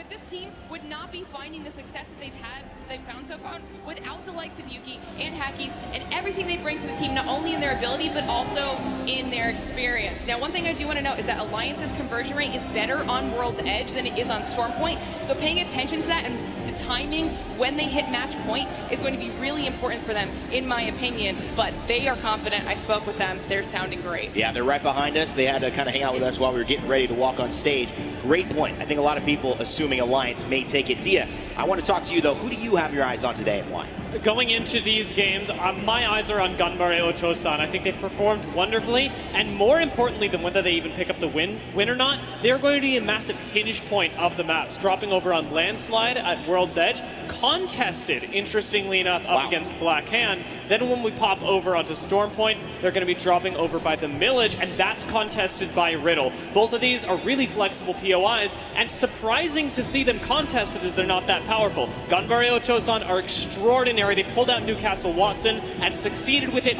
that this team would not be finding the success that they've found so far without the likes of Yuki and Hackies and everything they bring to the team, not only in their ability, but also in their experience. Now, one thing I do want to note is that Alliance's conversion rate is better on World's Edge than it is on Stormpoint, so paying attention to that and the timing when they hit match point is going to be really important for them, in my opinion, but they are confident. I spoke with them. They're sounding great. Yeah, they're right behind us. They had to kind of hang out with us while we were getting ready to walk on stage. Great point. I think a lot of people assuming Alliance may take it. Dia, I want to talk to you, though. Who do you have your eyes on today and why? Going into these games, my eyes are on Gunbare Ochoa-san. I think they've performed wonderfully, and more importantly than whether they even pick up the win or not, they're going to be a massive hinge point of the maps, dropping over on Landslide at World's Edge, contested, interestingly enough, up against Black Hand. Then when we pop over onto Stormpoint, they're going to be dropping over by the Millage, and that's contested by Riddle. Both of these are really flexible POIs, and surprising to see them contested as they're not that powerful. Gunbare Ochoa-san are extraordinary. They pulled out Newcastle Watson and succeeded with it.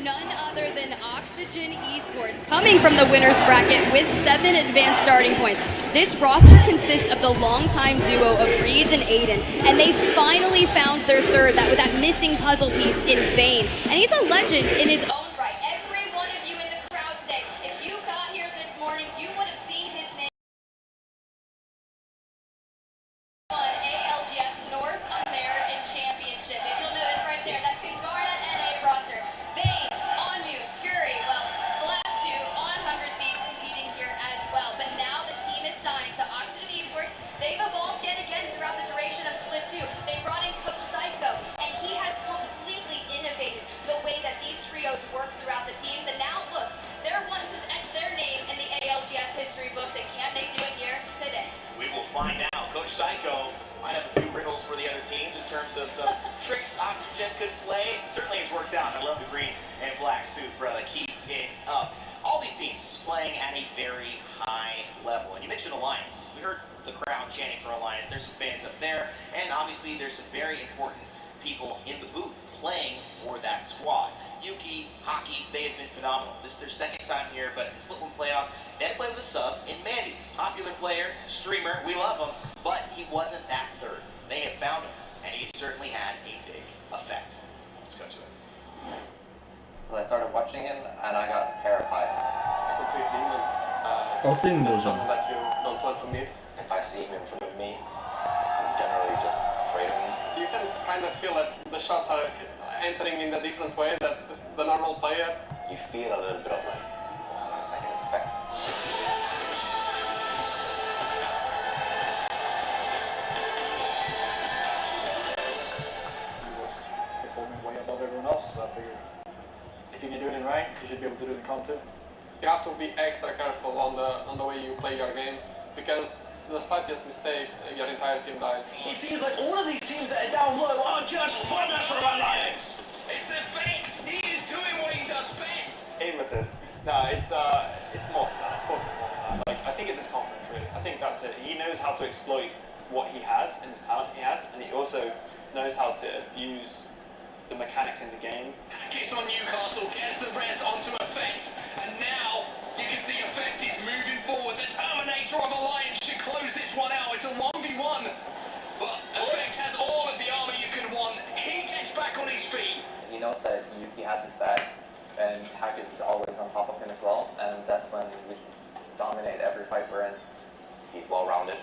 None other than Oxygen Esports, coming from the winner's bracket with 7 advanced starting points. This roster consists of the longtime duo of Reeds and Aiden, and they finally found their third, that missing puzzle piece in Vayne. And he's a legend in his own right. Every one of you in the crowd today, if you got here this morning, you would have seen his name on ALGS North American Championship. If you'll notice right there, that's his Garnet NA roster. Vayne, they've evolved yet again throughout the duration of Split 2. They brought in Coach Psycho, and he has completely innovated the way that these trios work throughout the teams. And now, look, they're wanting to etch their name in the ALGS history books, and can they do it here today? We will find out. Coach Psycho might have a few riddles for the other teams in terms of some tricks Oxygen could play. It certainly has worked out. I love the green and black suit, brother. Keep it up. All these teams playing at a very high level. And you mentioned Alliance. We heard the crowd chanting for Alliance. There's some fans up there, and obviously there's some very important people in the booth playing for that squad. Yuki, Hackies, they have been phenomenal. This is their second time here, but in Split 1 playoffs, they had to play with a sub in Mandy. Popular player, streamer, we love him, but he wasn't that third. They have found him, and he certainly had a big effect. Let's go to it. I started watching him, and I got terrified. A complete demon. Someone that you don't want to meet. If I see him in front of me, I'm generally just afraid of him. You can kind of feel that the shots are entering in a different way than the normal player. You feel a little bit of like, hold on a second, his effects. He was performing way above everyone else, so I figured if you can do it in rank, you should be able to do it in comp too. You have to be extra careful on the way you play your game, because the slightest mistake, your entire team dies. It seems like all of these teams that are down low are just fodder for Alliance. It's a fact. He is doing what he does best. Aim assist. No, it's more than that. Of course it's more than that. Like, I think it's his confidence, really. I think that's it. He knows how to exploit what he has and his talent he has, and he also knows how to use the mechanics in the game. Gets on Newcastle, gets the res onto Effect, and now you can see Effect is moving forward. The Terminator of Alliance should close this one out. It's a 1v1, but Effect has all of the armor you can want. He gets back on his feet. He knows that Yuki has his back, and Hackett is always on top of him as well, and that's when we just dominate every fight we're in. He's well-rounded.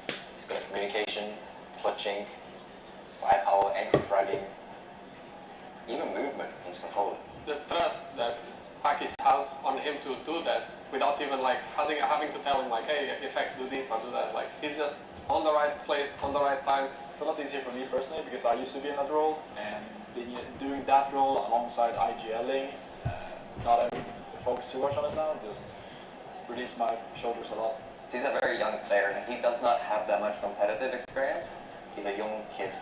He's good at communication, clutching, firepower, anti-fragging, even movement. He's controlling. The trust that Hackis has on him to do that without even like having to tell him like, hey, Effect, do this or do that. Like, he's just on the right place, on the right time. It's a lot easier for me personally because I used to be in that role, and doing that role alongside IGLing, not having to focus too much on it now, just release my shoulders a lot. He's a very young player, and he does not have that much competitive experience. He's a young kid,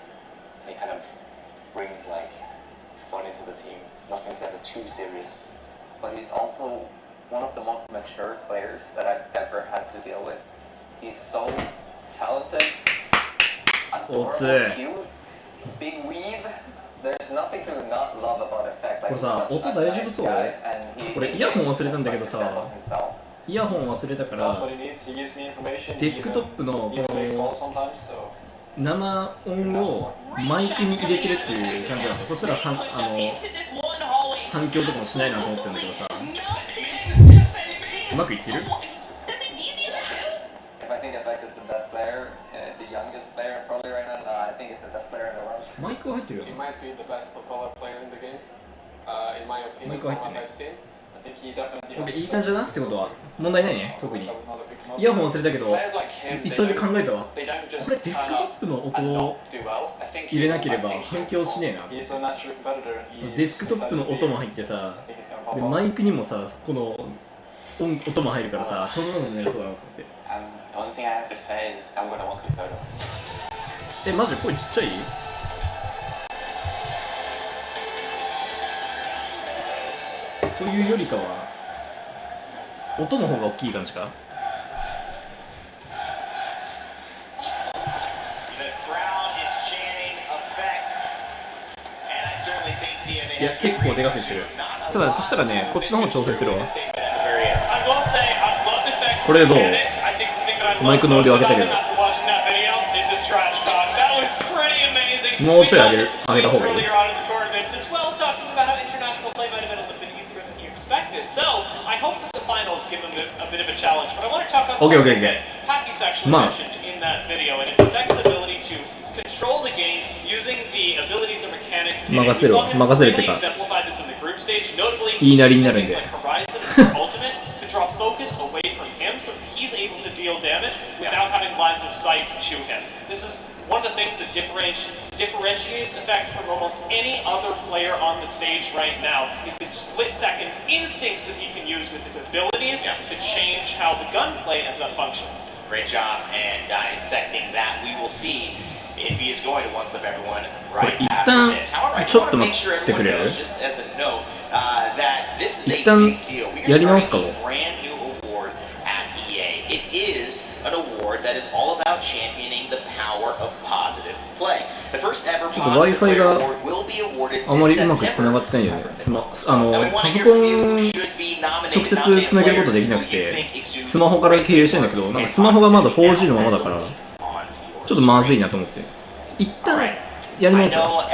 and he kind of brings like fun into the team. Nothing's ever too serious. but he's also one of the most mature players that I've ever had to deal with. He's so talented, adorable, cute, big weave. There's nothing to not love about Effect. Like, これさ、音大丈夫そう？これイヤホン忘れたんだけどさ、イヤホン忘れたから、デスクトップのこの生音をマイクに入れてるっていう感じなんですよ。そしたら反響とかもしないなと思ってるんだけどさ、うまくいってる？ I think Effect is the best player, the youngest player probably right now. No, I think he's the best player in the world. マイクは入ってるよ。 He might be the best controller player in the game, in my opinion, from what I've seen. いい感じだなってことは問題ないね、特に。イヤホン忘れたけど、急いで考えたわ。これデスクトップの音を入れなければ反響しねえな。デスクトップの音も入ってさ、でマイクにもさ、この音も入るからさ、そんなのもね、そうだなと思って。マジで声ちっちゃい？というよりかは音の方が大きい感じか？いや、結構でかくしてる。ただそしたらね、こっちの方調整するわ。これでどう？マイクの音量上げたけど。もうちょい上げた方がいい。OK。まあ。任せるってか、言いなりになるんで。One of the things that differentiates Effect from almost any other player on the stage right now is the split-second instincts that he can use with his abilities to change how the gunplay ends up functioning. Great job and dissecting that. We will see if he is going to one-clip everyone right after this. However, I want to make sure everyone knows, just as a note, that this is a big deal. We are starting a brand new award at EA. It is an award that is all about championing the power of positive play. The first ever positive play award will be awarded this September. パソコン直接つなげることできなくて、スマホから経由してるんだけど、なんかスマホがまだ 4G のままだから、ちょっとまずいなと思って。一旦やり直すわ。